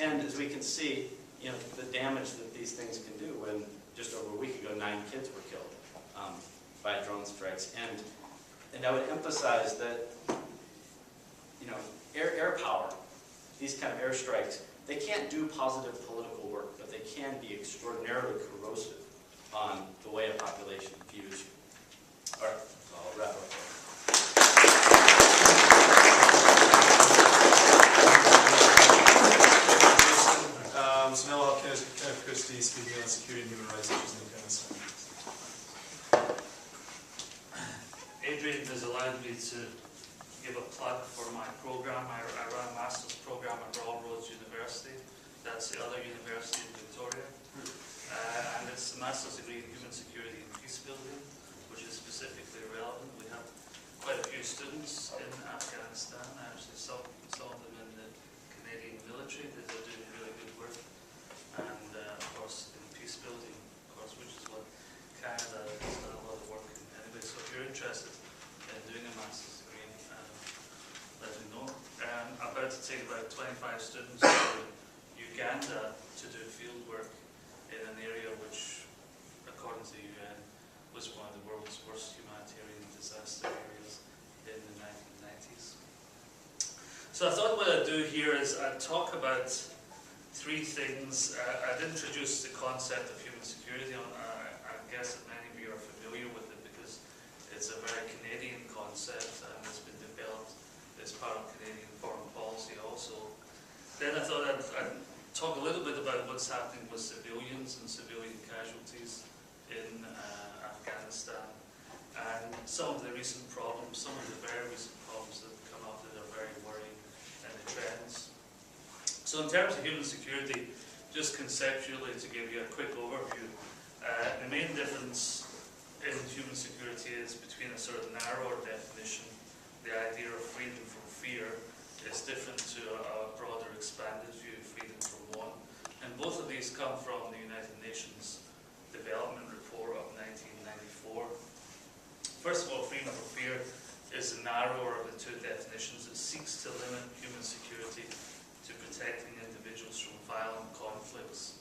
And as we can see, the damage that these things can do. When just over a week ago, 9 kids were killed by drone strikes. And I would emphasize that, air power, these kind of airstrikes, they can't do positive political work, but they can be extraordinarily corrosive on the way a population views you. All right, so I'll wrap up there. So now I'll have Kenneth Christie speaking on security and human rights issues in Afghanistan. Adrian has allowed me to give a plug for my program. I run a master's program at Royal Roads University. That's the other university in Victoria. And it's a master's degree in human security and peace building, which is specifically relevant. We have quite a few students in Afghanistan, actually some of them in the Canadian military that are doing really good work. And of course in peace building, of course, which is what Canada has done a lot of work in anyway. So if you're interested in doing a master's degree, let me know. I'm about to take about 25 students to Uganda to do field work in an area which, according to the UN, was one of the world's worst humanitarian disaster areas in the 1990s. So I thought what I'd do here is I'd talk about 3 things. I'd introduce the concept of human security. I guess that many of you are familiar with it because it's a very Canadian concept and it's been developed as part of Canadian foreign policy also. Then I thought I'd talk a little bit about what's happening with civilians and civilian casualties in Afghanistan and some of the recent problems, some of the very recent problems that have come up that are very worrying and the trends. So in terms of human security, just conceptually to give you a quick overview, the main difference in human security is between a sort of narrower definition, the idea of freedom from fear, is different to a broader expanded view, freedom from want. And both of these come from the United Nations Development Report of 1994. First of all, freedom from fear is the narrower of the 2 definitions. It seeks to limit human security to protecting individuals from violent conflicts,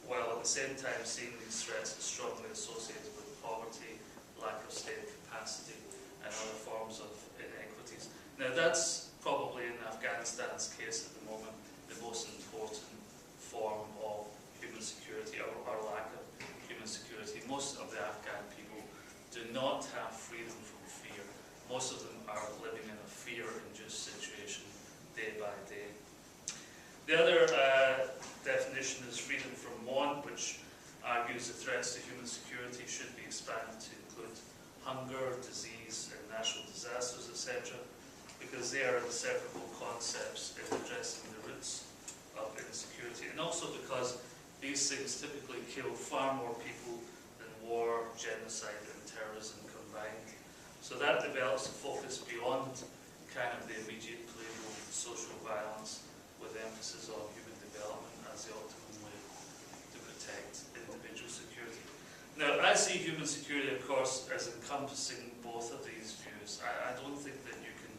while at the same time seeing these threats as strongly associated with poverty, lack of state capacity, and other forms of inequities. Now that's probably in Afghanistan's case at the moment the most important form of human security or lack of human security. Most of the Afghan people do not have freedom from fear. Most of them are living in a fear-induced situation day by day. The other definition is freedom from want, which argues that threats to human security should be expanded to include hunger, disease, and natural disasters, etc., because they are inseparable concepts in addressing the roots of insecurity, and also because these things typically kill far more people than war, genocide, and terrorism combined. So that develops a focus beyond kind of the immediate political social violence, with emphasis on human development as the optimum way to protect individual security. Now, I see human security, of course, as encompassing both of these views. I don't think that you can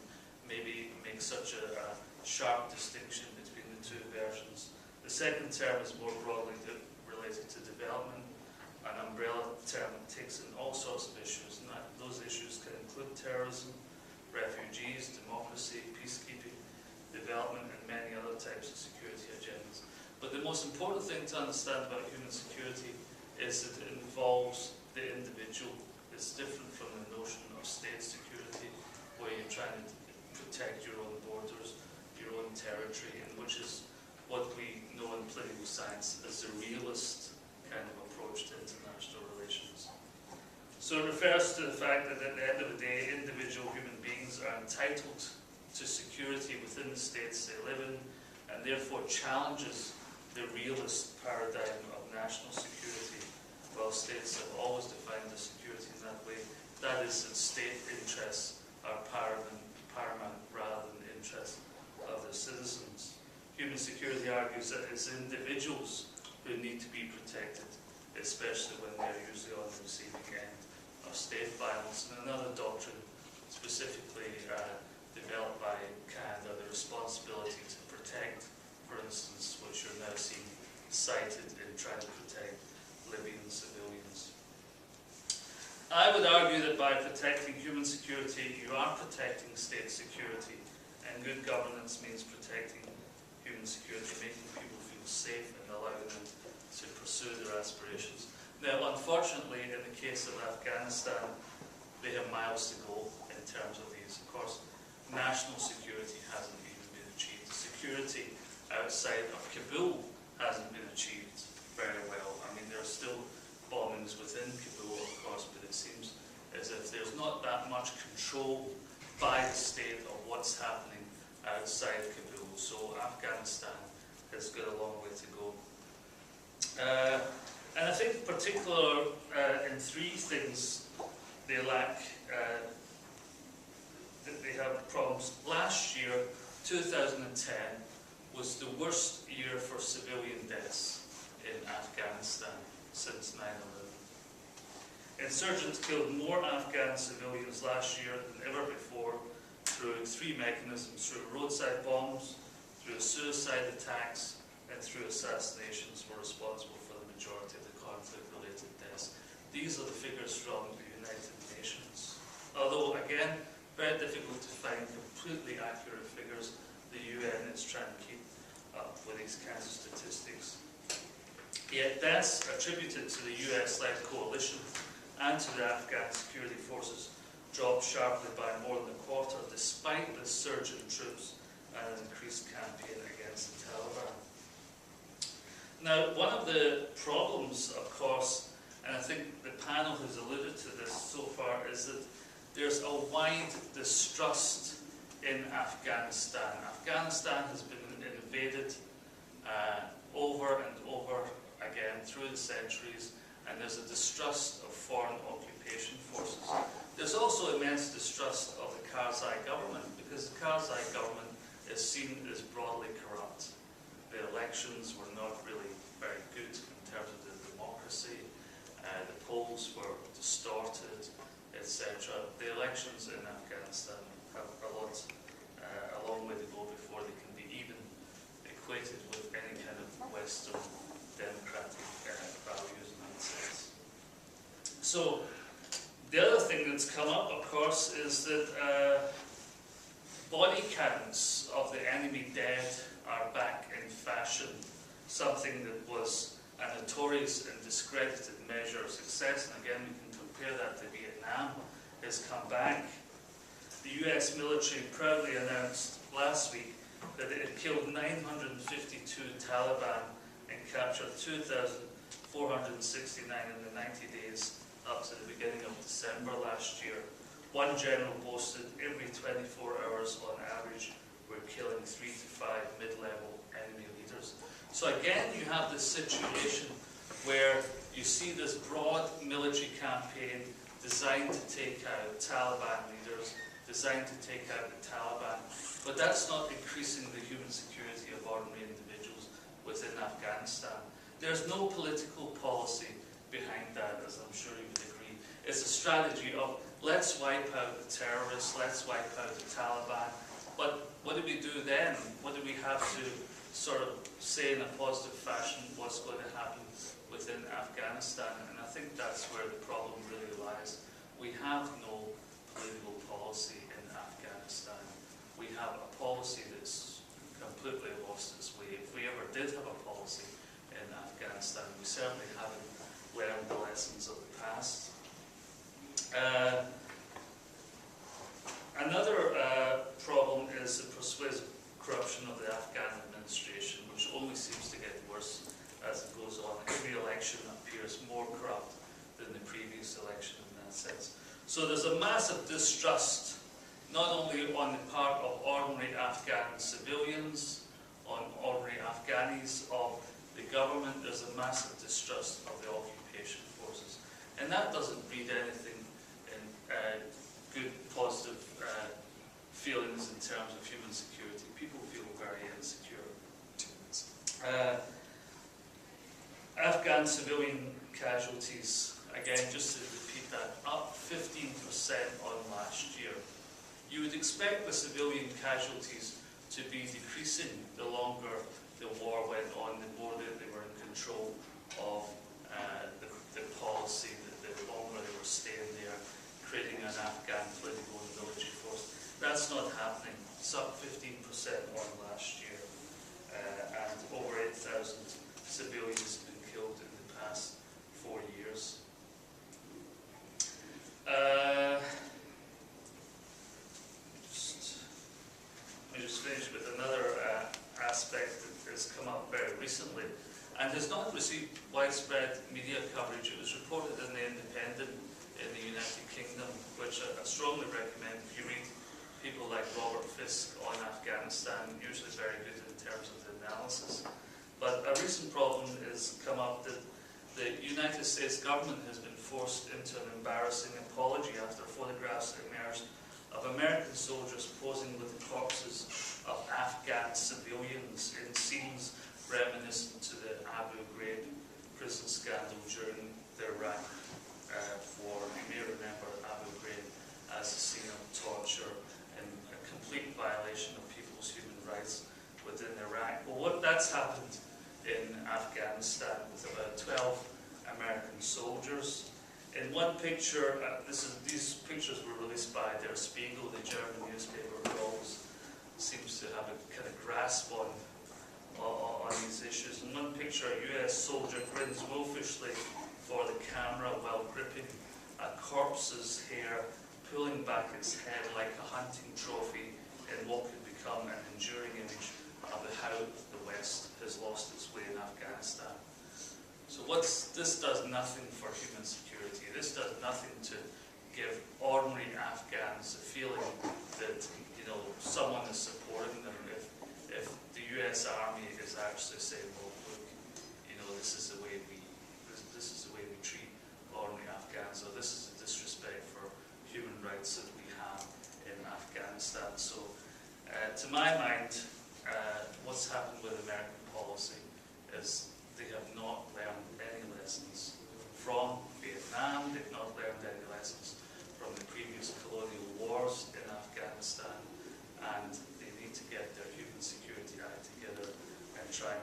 maybe make such a sharp distinction between the 2 versions. The second term is more broadly related to development, an umbrella term that takes in all sorts of issues, and those issues can include terrorism, refugees, democracy, peacekeeping, development, and many other types of security agendas. But the most important thing to understand about human security is that it involves the individual. It's different from the notion of state security, where you're trying to protect your own borders, your own territory, and which is what we know in political science as the realist kind of approach to international relations. So it refers to the fact that at the end of the day, individual human beings are entitled to security within the states they live in, and therefore challenges the realist paradigm of national security. While states have always defined the security in that way, that is that state interests are paramount rather than the interests of their citizens. Human security argues that it's individuals who need to be protected, especially when they're usually on the receiving end of state violence. And another doctrine specifically developed by Canada, the responsibility to protect, for instance, which by protecting human security, you are protecting state security. And good governance means protecting human security, making people feel safe and allowing them to pursue their aspirations. Now, unfortunately, in the case of Afghanistan, they have miles to go in terms of these. Of course, national security hasn't even been achieved. Security outside of Kabul hasn't been achieved very well. I mean, there are still bombings within Kabul, of course, but it seems as if there's not that much control by the state of what's happening outside Kabul. So Afghanistan has got a long way to go. And I think particular in three things they lack, that they have problems. Last year, 2010, was the worst year for civilian deaths in Afghanistan since 9/11. Insurgents killed more Afghan civilians last year than ever before through three mechanisms: through roadside bombs, through suicide attacks, and through assassinations were responsible for the majority of the conflict-related deaths. These are the figures from the United Nations. Although, again, very difficult to find completely accurate figures. The UN is trying to keep up with these kinds of statistics. Yet deaths attributed to the US-led coalition and to the Afghan security forces dropped sharply by more than a quarter, despite the surge in troops and an increased campaign against the Taliban. Now, one of the problems, of course, and I think the panel has alluded to this so far, is that there's a wide distrust in Afghanistan. Afghanistan has been invaded over and over again through the centuries, and there's a distrust of foreign occupation forces. There's also immense distrust of the Karzai government, because the Karzai government is seen as broadly corrupt. The elections were not really very good in terms of the democracy. The polls were distorted, etc. The elections in Afghanistan have a long way to go before they can be even equated with any kind of Western democratic values in that sense. So, the other thing that's come up, of course, is that body counts of the enemy dead are back in fashion. Something that was a notorious and discredited measure of success, and again we can compare that to Vietnam, has come back. The US military proudly announced last week that it had killed 952 Taliban and captured 2,469 in the 90 days up to the beginning of December last year. One general boasted every 24 hours on average we're killing 3 to 5 mid-level enemy leaders. So again you have this situation where you see this broad military campaign designed to take out Taliban leaders, designed to take out the Taliban, but that's not increasing the human security of ordinary individuals within Afghanistan. There's no political policy behind that, as I'm sure you would agree. It's a strategy of, let's wipe out the terrorists, let's wipe out the Taliban, but what do we do then? What do we have to sort of say in a positive fashion what's going to happen within Afghanistan? And I think that's where the problem really lies. We have no political policy in Afghanistan. We have a policy that's completely lost its way. If we ever did have a policy in Afghanistan, we certainly haven't learned the lessons of the past. Another problem is the persuasive corruption of the Afghan administration, which only seems to get worse as it goes on. Every election appears more corrupt than the previous election in that sense. So there's a massive distrust, not only on the part of ordinary Afghan civilians, on ordinary Afghanis, of the government. There's a massive distrust of the occupation forces. And that doesn't breed anything in good, positive feelings in terms of human security. People feel very insecure. Afghan civilian casualties, again, just to repeat that, up 15% on last year. You would expect the civilian casualties to be decreasing the longer the war went on, the more that they were in control of the policy, the longer they were staying there, creating that's not happening. It's up 15% on last year, and over 8,000 civilians have been killed in the past 4 years. Let me just finish with another aspect that has come up very recently and has not received widespread media coverage. It was reported in The Independent in the United Kingdom, which I strongly recommend if you read people like Robert Fisk on Afghanistan, usually very good in terms of the analysis. But a recent problem has come up that the United States government has been forced into an embarrassing apology after photographs emerged of American soldiers posing with the corpses of Afghan civilians in scenes reminiscent to the Abu Ghraib prison scandal during the Iraq war. You may remember Abu Ghraib as a scene of torture and a complete violation of people's human rights within Iraq. Well, that's happened in Afghanistan with about 12 American soldiers. In one picture, these pictures were released by Der Spiegel, the German newspaper, who always seems to have a kind of grasp on these issues. In one picture, a US soldier grins wolfishly for the camera while gripping a corpse's hair, pulling back its head like a hunting trophy in what could become an enduring image of how the West has lost its way in Afghanistan. So this does nothing for human security. This does nothing to give ordinary Afghans a feeling that someone is supporting them. If the U.S. Army is actually saying, well, look, this is the way we treat ordinary Afghans, or this is a disrespect for human rights that we have in Afghanistan. So, to my mind, what's happened with American policy is they have not learned any lessons from Vietnam. They've not